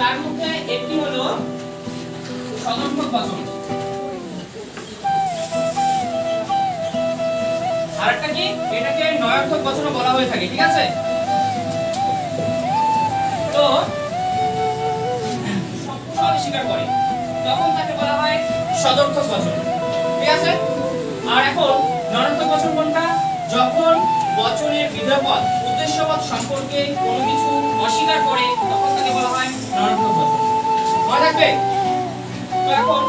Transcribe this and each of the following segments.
তার মধ্যে একটি হলো সদর্থক বচন, আরেকটা কি এটাকে নয়ার্থক বচন বলা হয়ে থাকে, ঠিক আছে। তো সবসময় স্বীকার করে তখন তাকে বলা হয় সদর্থক বচন, ঠিক আছে। আর এখন নয়ার্থক বচন কোনটা? যখন বচনের বিধেয়পদ উদ্দেশ্যপদ সম্পর্কে কোনো কিছু অস্বীকার করে তখন তাকে বলা হয় নয়ার্থক বচন। মনে থাকবে? তো এখন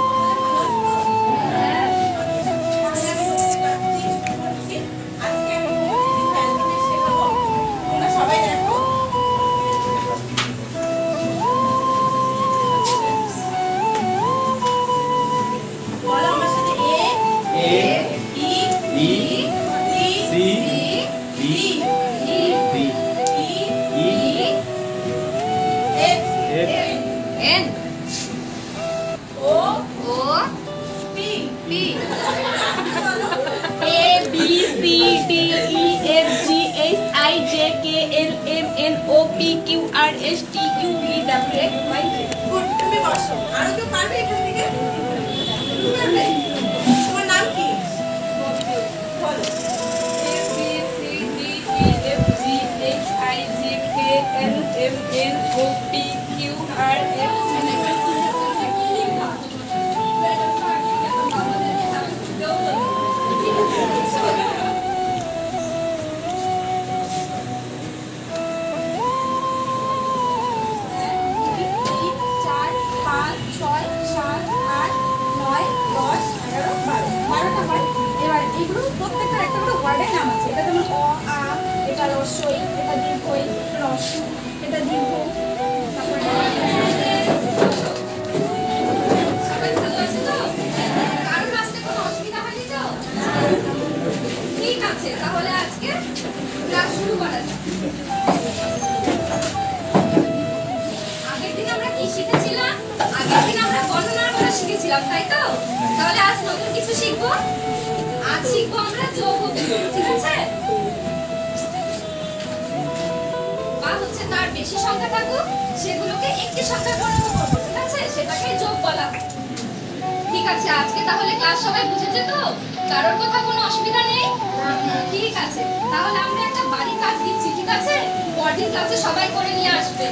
তাই তো? তাহলে আজ নতুন কিছু শিখবো। আজ শিখবো আমরা যোগ ও বিয়োগ, ঠিক আছে? বা হচ্ছে তার বেশি সংখ্যা থাকুক সেগুলোকে একটি সংখ্যা পরিণত করবো, ঠিক আছে? সেটাকে যোগ বলা হয়। ঠিক আছে, আজকে তাহলে ক্লাস সবাই বুঝেছে তো? কারোর কথা কোনো অসুবিধা নেই? ঠিক আছে, তাহলে আমরা একটা বাড়ি কাজ দিচ্ছি, ঠিক আছে? পরদিন ক্লাসে সবাই করে নিয়ে আসবে।